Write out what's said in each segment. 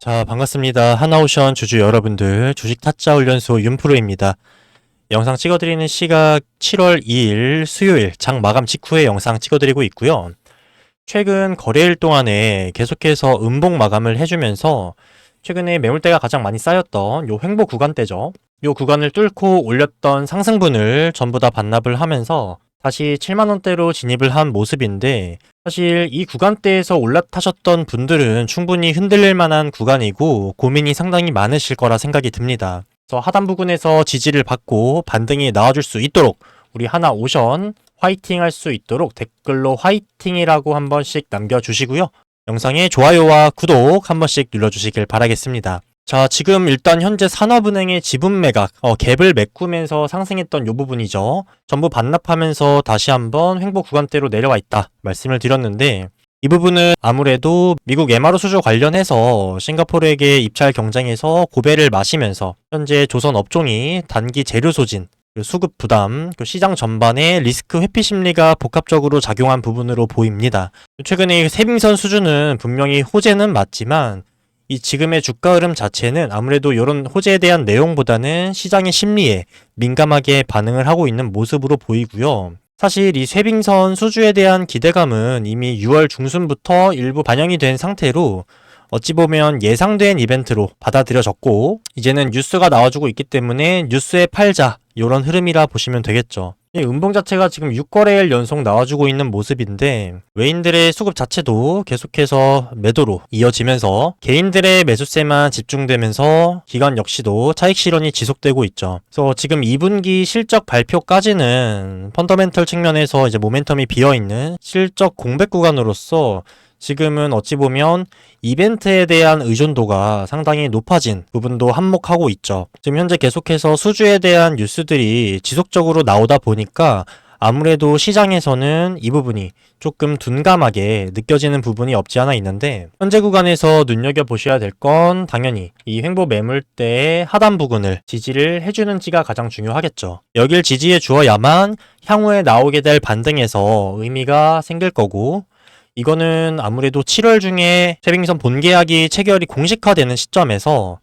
자, 반갑습니다. 하나오션 주주 여러분들, 주식 타짜 훈련소 윤프로입니다. 영상 찍어드리는 시각 7월 2일 수요일 장 마감 직후에 영상 찍어드리고 있고요. 최근 거래일 동안에 계속해서 음봉 마감을 해주면서 최근에 매물대가 가장 많이 쌓였던 요 횡보 구간대죠. 요 구간을 뚫고 올렸던 상승분을 전부 다 반납을 하면서 다시 7만원대로 진입을 한 모습인데, 사실 이 구간대에서 올라타셨던 분들은 충분히 흔들릴 만한 구간이고 고민이 상당히 많으실 거라 생각이 듭니다. 그래서 하단 부근에서 지지를 받고 반등이 나와줄 수 있도록 우리 하나오션 화이팅 할 수 있도록 댓글로 화이팅이라고 한 번씩 남겨주시고요. 영상에 좋아요와 구독 한 번씩 눌러주시길 바라겠습니다. 자, 지금 일단 현재 산업은행의 지분 매각, 갭을 메꾸면서 상승했던 이 부분이죠. 전부 반납하면서 다시 한번 횡보 구간대로 내려와 있다 말씀을 드렸는데, 이 부분은 아무래도 미국 MRO 수주 관련해서 싱가포르에게 입찰 경쟁에서 고배를 마시면서 현재 조선 업종이 단기 재료 소진, 수급 부담, 시장 전반의 리스크 회피 심리가 복합적으로 작용한 부분으로 보입니다. 최근에 세빙선 수주는 분명히 호재는 맞지만 이 지금의 주가 흐름 자체는 아무래도 이런 호재에 대한 내용보다는 시장의 심리에 민감하게 반응을 하고 있는 모습으로 보이고요. 사실 이 쇠빙선 수주에 대한 기대감은 이미 6월 중순부터 일부 반영이 된 상태로 어찌 보면 예상된 이벤트로 받아들여졌고, 이제는 뉴스가 나와주고 있기 때문에 뉴스에 팔자, 이런 흐름이라 보시면 되겠죠. 이 음봉 자체가 지금 6거래일 연속 나와주고 있는 모습인데, 외인들의 수급 자체도 계속해서 매도로 이어지면서 개인들의 매수세만 집중되면서 기관 역시도 차익 실현이 지속되고 있죠. 그래서 지금 2분기 실적 발표까지는 펀더멘털 측면에서 이제 모멘텀이 비어있는 실적 공백 구간으로서 지금은 어찌 보면 이벤트에 대한 의존도가 상당히 높아진 부분도 한몫하고 있죠. 지금 현재 계속해서 수주에 대한 뉴스들이 지속적으로 나오다 보니까 아무래도 시장에서는 이 부분이 조금 둔감하게 느껴지는 부분이 없지 않아 있는데, 현재 구간에서 눈여겨보셔야 될 건 당연히 이 횡보 매물대의 하단 부근을 지지를 해주는지가 가장 중요하겠죠. 여길 지지해 주어야만 향후에 나오게 될 반등에서 의미가 생길 거고, 이거는 아무래도 7월 중에 쇠빙선 본계약이 체결이 공식화되는 시점에서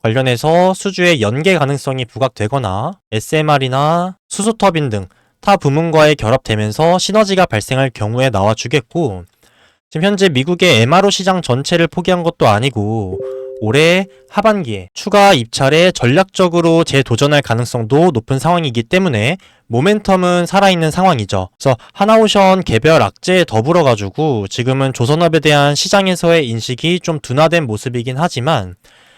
관련해서 수주의 연계 가능성이 부각되거나 SMR이나 수소터빈 등 타 부문과의 결합되면서 시너지가 발생할 경우에 나와주겠고, 지금 현재 미국의 MRO 시장 전체를 포기한 것도 아니고 올해 하반기에 추가 입찰에 전략적으로 재도전할 가능성도 높은 상황이기 때문에 모멘텀은 살아있는 상황이죠. 그래서 하나오션 개별 악재에 더불어 가지고 지금은 조선업에 대한 시장에서의 인식이 좀 둔화된 모습이긴 하지만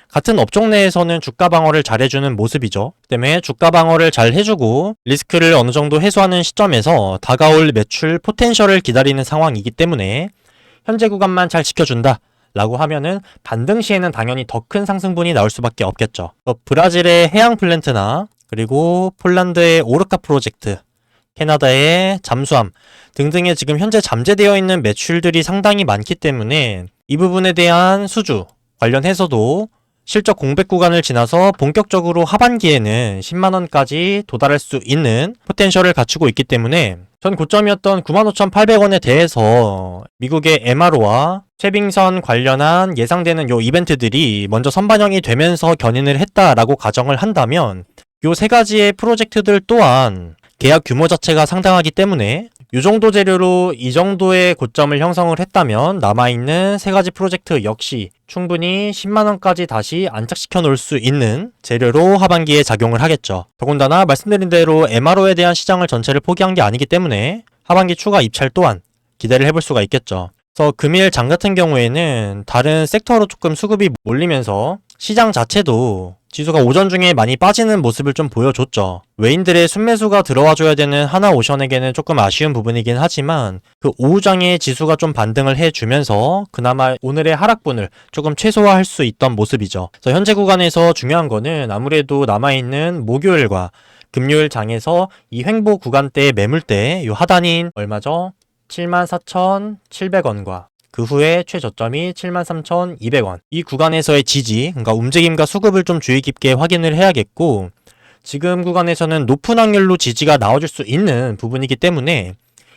같은 업종 내에서는 주가 방어를 잘 해주는 모습이죠. 그 때문에 주가 방어를 잘 해주고 리스크를 어느 정도 해소하는 시점에서 다가올 매출 포텐셜을 기다리는 상황이기 때문에 현재 구간만 잘 지켜준다 라고 하면은 반등 시에는 당연히 더 큰 상승분이 나올 수밖에 없겠죠. 브라질의 해양 플랜트나 그리고 폴란드의 오르카 프로젝트, 캐나다의 잠수함 등등의 지금 현재 잠재되어 있는 매출들이 상당히 많기 때문에 이 부분에 대한 수주 관련해서도 실적 공백 구간을 지나서 본격적으로 하반기에는 10만원까지 도달할 수 있는 포텐셜을 갖추고 있기 때문에 전 고점이었던 95,800원에 대해서 미국의 MRO와 쇠빙선 관련한 예상되는 요 이벤트들이 먼저 선반영이 되면서 견인을 했다라고 가정을 한다면 요 세 가지의 프로젝트들 또한 계약 규모 자체가 상당하기 때문에 이 정도 재료로 이 정도의 고점을 형성을 했다면 남아있는 세 가지 프로젝트 역시 충분히 10만원까지 다시 안착시켜 놓을 수 있는 재료로 하반기에 작용을 하겠죠. 더군다나 말씀드린 대로 MRO에 대한 시장을 전체를 포기한 게 아니기 때문에 하반기 추가 입찰 또한 기대를 해볼 수가 있겠죠. 그래서 금일 장 같은 경우에는 다른 섹터로 조금 수급이 몰리면서 시장 자체도 지수가 오전 중에 많이 빠지는 모습을 좀 보여줬죠. 외인들의 순매수가 들어와줘야 되는 하나오션에게는 조금 아쉬운 부분이긴 하지만 그 오후장에 지수가 좀 반등을 해주면서 그나마 오늘의 하락분을 조금 최소화할 수 있던 모습이죠. 그래서 현재 구간에서 중요한 거는 아무래도 남아있는 목요일과 금요일 장에서 이 횡보 구간대의 매물대 요 하단인 얼마죠? 74,700원과 그 후에 최저점이 73,200원. 이 구간에서의 지지, 그러니까 움직임과 수급을 좀 주의 깊게 확인을 해야겠고, 지금 구간에서는 높은 확률로 지지가 나와줄 수 있는 부분이기 때문에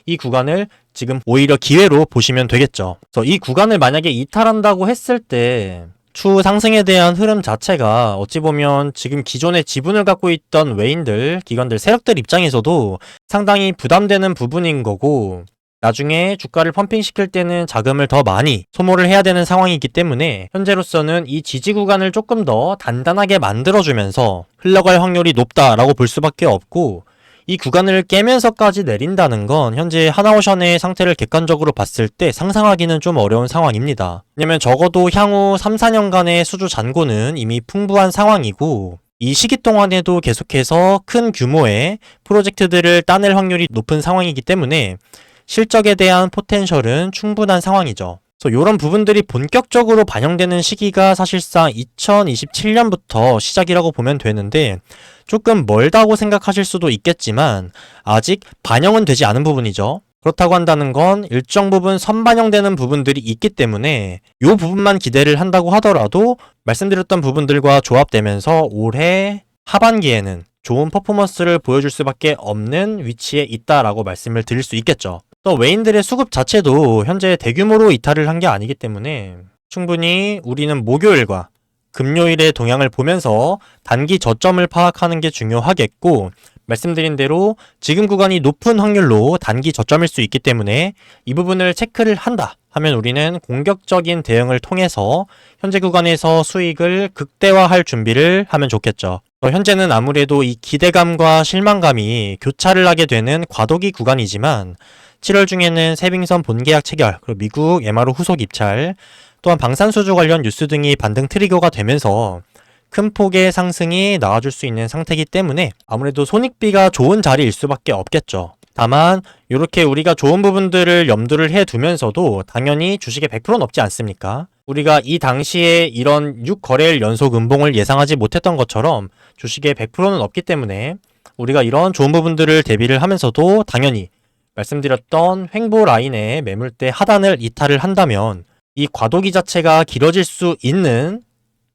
이 구간을 지금 오히려 기회로 보시면 되겠죠. 그래서 이 구간을 만약에 이탈한다고 했을 때 추후 상승에 대한 흐름 자체가 어찌 보면 지금 기존에 지분을 갖고 있던 외인들, 기관들, 세력들 입장에서도 상당히 부담되는 부분인 거고, 나중에 주가를 펌핑시킬 때는 자금을 더 많이 소모를 해야 되는 상황이기 때문에 현재로서는 이 지지 구간을 조금 더 단단하게 만들어주면서 흘러갈 확률이 높다라고 볼 수밖에 없고, 이 구간을 깨면서까지 내린다는 건 현재 하나오션의 상태를 객관적으로 봤을 때 상상하기는 좀 어려운 상황입니다. 왜냐면 적어도 향후 3, 4년간의 수주 잔고는 이미 풍부한 상황이고, 이 시기 동안에도 계속해서 큰 규모의 프로젝트들을 따낼 확률이 높은 상황이기 때문에 실적에 대한 포텐셜은 충분한 상황이죠. 그래서 이런 부분들이 본격적으로 반영되는 시기가 사실상 2027년부터 시작이라고 보면 되는데, 조금 멀다고 생각하실 수도 있겠지만 아직 반영은 되지 않은 부분이죠. 그렇다고 한다는 건 일정 부분 선반영되는 부분들이 있기 때문에 이 부분만 기대를 한다고 하더라도 말씀드렸던 부분들과 조합되면서 올해 하반기에는 좋은 퍼포먼스를 보여줄 수밖에 없는 위치에 있다라고 말씀을 드릴 수 있겠죠. 또 외인들의 수급 자체도 현재 대규모로 이탈을 한 게 아니기 때문에 충분히 우리는 목요일과 금요일의 동향을 보면서 단기 저점을 파악하는 게 중요하겠고, 말씀드린 대로 지금 구간이 높은 확률로 단기 저점일 수 있기 때문에 이 부분을 체크를 한다 하면 우리는 공격적인 대응을 통해서 현재 구간에서 수익을 극대화할 준비를 하면 좋겠죠. 현재는 아무래도 이 기대감과 실망감이 교차를 하게 되는 과도기 구간이지만 7월 중에는 세빙선 본계약 체결, 그리고 미국 MRO 후속 입찰, 또한 방산수주 관련 뉴스 등이 반등 트리거가 되면서 큰 폭의 상승이 나와줄 수 있는 상태이기 때문에 아무래도 손익비가 좋은 자리일 수밖에 없겠죠. 다만 이렇게 우리가 좋은 부분들을 염두를 해두면서도 당연히 주식에 100%는 없지 않습니까? 우리가 이 당시에 이런 6거래일 연속 음봉을 예상하지 못했던 것처럼 주식에 100%는 없기 때문에 우리가 이런 좋은 부분들을 대비를 하면서도 당연히 말씀드렸던 횡보 라인의 매물대 하단을 이탈을 한다면 이 과도기 자체가 길어질 수 있는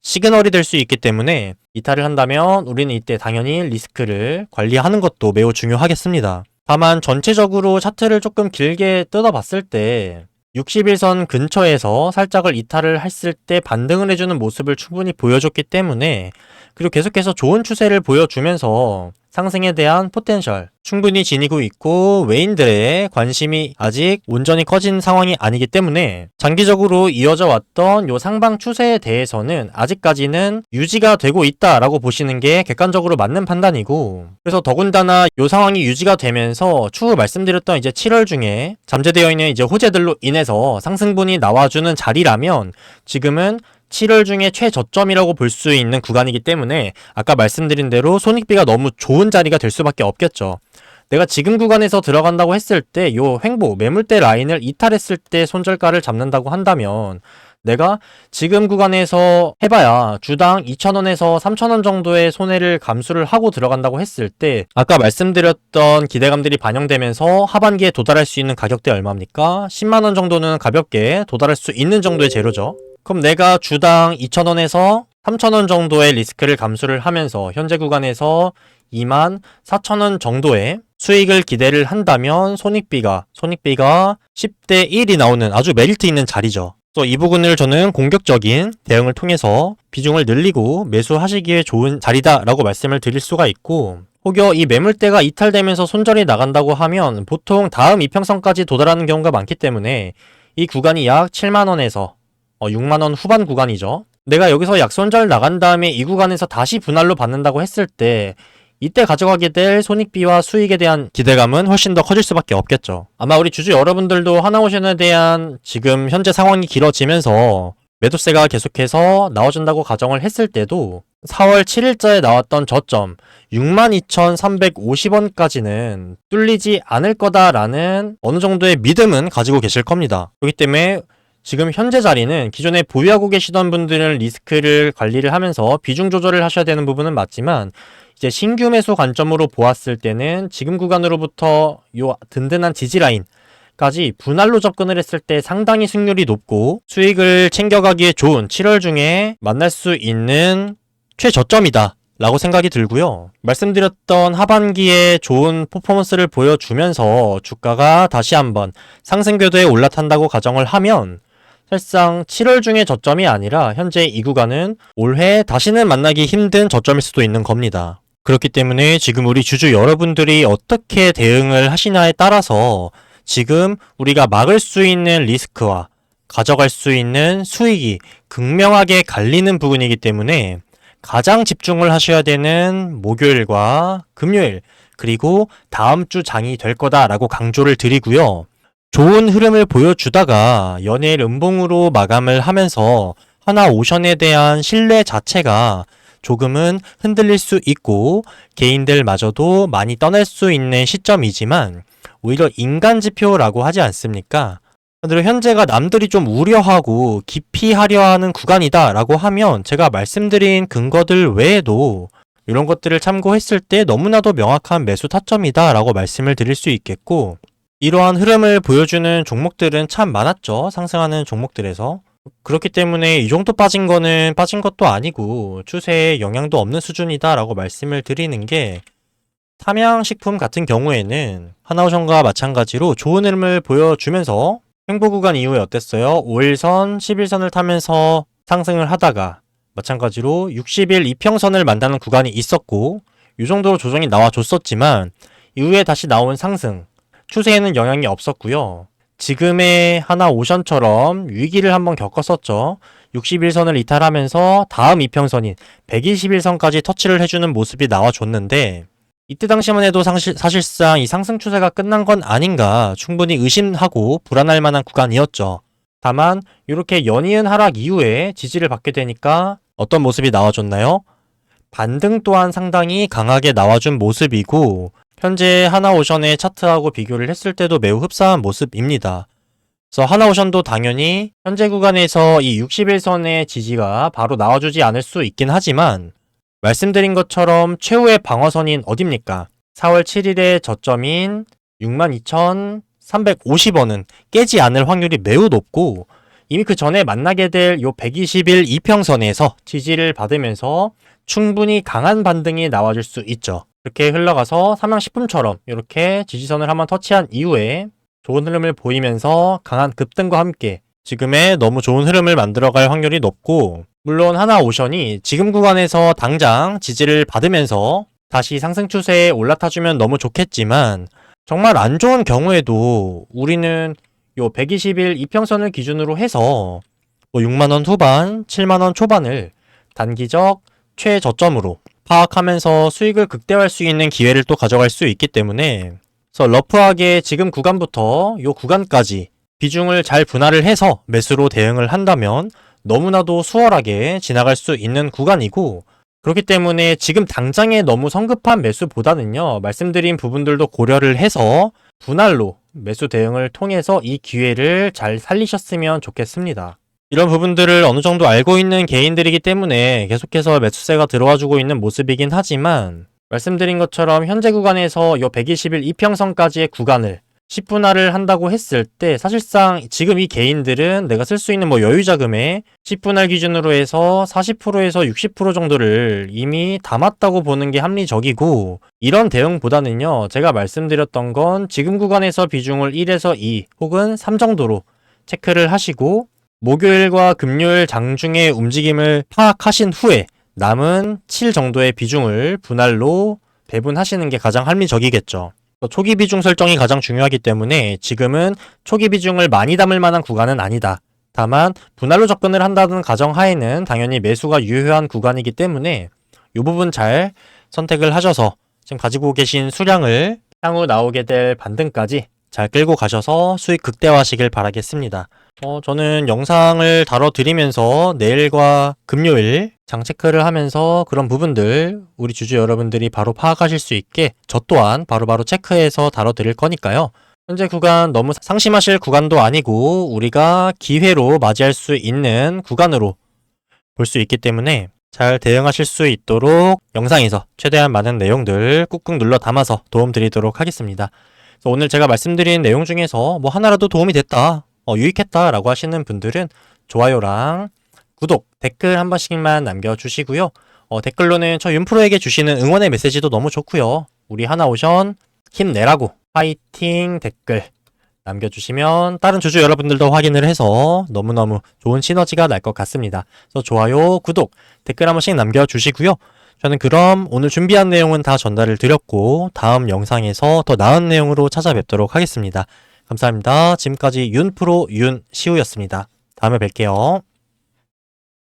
시그널이 될 수 있기 때문에 이탈을 한다면 우리는 이때 당연히 리스크를 관리하는 것도 매우 중요하겠습니다. 다만 전체적으로 차트를 조금 길게 뜯어봤을 때 60일선 근처에서 살짝을 이탈을 했을 때 반등을 해주는 모습을 충분히 보여줬기 때문에, 그리고 계속해서 좋은 추세를 보여주면서 상승에 대한 포텐셜 충분히 지니고 있고 외인들의 관심이 아직 온전히 커진 상황이 아니기 때문에 장기적으로 이어져 왔던 요 상방 추세에 대해서는 아직까지는 유지가 되고 있다라고 보시는 게 객관적으로 맞는 판단이고, 그래서 더군다나 요 상황이 유지가 되면서 추후 말씀드렸던 이제 7월 중에 잠재되어 있는 이제 호재들로 인해서 상승분이 나와주는 자리라면 지금은 7월 중에 최저점이라고 볼 수 있는 구간이기 때문에 아까 말씀드린 대로 손익비가 너무 좋은 자리가 될 수밖에 없겠죠. 내가 지금 구간에서 들어간다고 했을 때 요 횡보 매물대 라인을 이탈했을 때 손절가를 잡는다고 한다면 내가 지금 구간에서 해봐야 주당 2,000원에서 3,000원 정도의 손해를 감수를 하고 들어간다고 했을 때 아까 말씀드렸던 기대감들이 반영되면서 하반기에 도달할 수 있는 가격대 얼마입니까? 10만원 정도는 가볍게 도달할 수 있는 정도의 재료죠. 그럼 내가 주당 2,000원에서 3,000원 정도의 리스크를 감수를 하면서 현재 구간에서 24,000원 정도의 수익을 기대를 한다면 손익비가 10대 1이 나오는 아주 메리트 있는 자리죠. 그래서 이 부분을 저는 공격적인 대응을 통해서 비중을 늘리고 매수하시기에 좋은 자리다라고 말씀을 드릴 수가 있고, 혹여 이 매물대가 이탈되면서 손절이 나간다고 하면 보통 다음 이평선까지 도달하는 경우가 많기 때문에 이 구간이 약 7만원에서 6만원 후반 구간이죠. 내가 여기서 약손절 나간 다음에 이 구간에서 다시 분할로 받는다고 했을 때 이때 가져가게 될 손익비와 수익에 대한 기대감은 훨씬 더 커질 수밖에 없겠죠. 아마 우리 주주 여러분들도 하나오션에 대한 지금 현재 상황이 길어지면서 매도세가 계속해서 나와준다고 가정을 했을 때도 4월 7일자에 나왔던 저점 62,350원까지는 뚫리지 않을 거다라는 어느 정도의 믿음은 가지고 계실 겁니다. 그렇기 때문에 지금 현재 자리는 기존에 보유하고 계시던 분들은 리스크를 관리를 하면서 비중 조절을 하셔야 되는 부분은 맞지만 이제 신규 매수 관점으로 보았을 때는 지금 구간으로부터 요 든든한 지지 라인까지 분할로 접근을 했을 때 상당히 승률이 높고 수익을 챙겨가기에 좋은 7월 중에 만날 수 있는 최저점이다 라고 생각이 들고요. 말씀드렸던 하반기에 좋은 퍼포먼스를 보여주면서 주가가 다시 한번 상승 궤도에 올라탄다고 가정을 하면 사실상 7월 중에 저점이 아니라 현재 이 구간은 올해 다시는 만나기 힘든 저점일 수도 있는 겁니다. 그렇기 때문에 지금 우리 주주 여러분들이 어떻게 대응을 하시냐에 따라서 지금 우리가 막을 수 있는 리스크와 가져갈 수 있는 수익이 극명하게 갈리는 부분이기 때문에 가장 집중을 하셔야 되는 목요일과 금요일 그리고 다음 주 장이 될 거다라고 강조를 드리고요. 좋은 흐름을 보여주다가 연일 음봉으로 마감을 하면서 하나오션에 대한 신뢰 자체가 조금은 흔들릴 수 있고 개인들마저도 많이 떠날 수 있는 시점이지만 오히려 인간 지표라고 하지 않습니까? 그리고 현재가 남들이 좀 우려하고 기피하려 하는 구간이다 라고 하면 제가 말씀드린 근거들 외에도 이런 것들을 참고했을 때 너무나도 명확한 매수 타점이다 라고 말씀을 드릴 수 있겠고 이러한 흐름을 보여주는 종목들은 참 많았죠. 상승하는 종목들에서. 그렇기 때문에 이 정도 빠진 거는 빠진 것도 아니고 추세에 영향도 없는 수준이다 라고 말씀을 드리는 게 삼양식품 같은 경우에는 하나오션과 마찬가지로 좋은 흐름을 보여주면서 횡보 구간 이후에 어땠어요? 5일선, 11선을 타면서 상승을 하다가 마찬가지로 60일 이평선을 만나는 구간이 있었고 이 정도로 조정이 나와줬었지만 이후에 다시 나온 상승 추세에는 영향이 없었고요. 지금의 하나오션처럼 위기를 한번 겪었었죠. 61선을 이탈하면서 다음 이평선인 121선까지 터치를 해주는 모습이 나와줬는데 이때 당시만 해도 사실상 이 상승 추세가 끝난 건 아닌가 충분히 의심하고 불안할 만한 구간이었죠. 다만 이렇게 연이은 하락 이후에 지지를 받게 되니까 어떤 모습이 나와줬나요? 반등 또한 상당히 강하게 나와준 모습이고 현재 하나오션의 차트하고 비교를 했을 때도 매우 흡사한 모습입니다. 그래서 하나오션도 당연히 현재 구간에서 이 61선의 지지가 바로 나와주지 않을 수 있긴 하지만 말씀드린 것처럼 최후의 방어선인 어딥니까? 4월 7일의 저점인 62,350원은 깨지 않을 확률이 매우 높고 이미 그 전에 만나게 될 요 120일 이평선에서 지지를 받으면서 충분히 강한 반등이 나와줄 수 있죠. 이렇게 흘러가서 삼양식품처럼 이렇게 지지선을 한번 터치한 이후에 좋은 흐름을 보이면서 강한 급등과 함께 지금의 너무 좋은 흐름을 만들어갈 확률이 높고 물론 하나오션이 지금 구간에서 당장 지지를 받으면서 다시 상승 추세에 올라타주면 너무 좋겠지만 정말 안 좋은 경우에도 우리는 요 120일 이평선을 기준으로 해서 뭐 6만원 후반, 7만원 초반을 단기적 최저점으로 파악하면서 수익을 극대화할 수 있는 기회를 또 가져갈 수 있기 때문에 그래서 러프하게 지금 구간부터 요 구간까지 비중을 잘 분할을 해서 매수로 대응을 한다면 너무나도 수월하게 지나갈 수 있는 구간이고 그렇기 때문에 지금 당장에 너무 성급한 매수보다는요 말씀드린 부분들도 고려를 해서 분할로 매수 대응을 통해서 이 기회를 잘 살리셨으면 좋겠습니다. 이런 부분들을 어느 정도 알고 있는 개인들이기 때문에 계속해서 매수세가 들어와주고 있는 모습이긴 하지만 말씀드린 것처럼 현재 구간에서 요 120일 이평선까지의 구간을 10분할을 한다고 했을 때 사실상 지금 이 개인들은 내가 쓸 수 있는 뭐 여유자금의 10분할 기준으로 해서 40%에서 60% 정도를 이미 담았다고 보는 게 합리적이고 이런 대응보다는요 제가 말씀드렸던 건 지금 구간에서 비중을 1에서 2 혹은 3 정도로 체크를 하시고 목요일과 금요일 장중의 움직임을 파악하신 후에 남은 7 정도의 비중을 분할로 배분하시는 게 가장 합리적이겠죠. 초기 비중 설정이 가장 중요하기 때문에 지금은 초기 비중을 많이 담을 만한 구간은 아니다. 다만 분할로 접근을 한다는 가정하에는 당연히 매수가 유효한 구간이기 때문에 이 부분 잘 선택을 하셔서 지금 가지고 계신 수량을 향후 나오게 될 반등까지 잘 끌고 가셔서 수익 극대화하시길 바라겠습니다. 저는 영상을 다뤄드리면서 내일과 금요일 장 체크를 하면서 그런 부분들 우리 주주 여러분들이 바로 파악하실 수 있게 저 또한 바로바로 체크해서 다뤄드릴 거니까요. 현재 구간 너무 상심하실 구간도 아니고 우리가 기회로 맞이할 수 있는 구간으로 볼 수 있기 때문에 잘 대응하실 수 있도록 영상에서 최대한 많은 내용들 꾹꾹 눌러 담아서 도움 드리도록 하겠습니다. 그래서 오늘 제가 말씀드린 내용 중에서 뭐 하나라도 도움이 됐다, 유익했다 라고 하시는 분들은 좋아요랑 구독, 댓글 한 번씩만 남겨주시고요. 댓글로는 저 윤프로에게 주시는 응원의 메시지도 너무 좋고요. 우리 하나오션 힘내라고 파이팅 댓글 남겨주시면 다른 주주 여러분들도 확인을 해서 너무너무 좋은 시너지가 날 것 같습니다. 그래서 좋아요, 구독, 댓글 한 번씩 남겨주시고요. 저는 그럼 오늘 준비한 내용은 다 전달을 드렸고 다음 영상에서 더 나은 내용으로 찾아뵙도록 하겠습니다. 감사합니다. 지금까지 윤프로 윤시우였습니다. 다음에 뵐게요.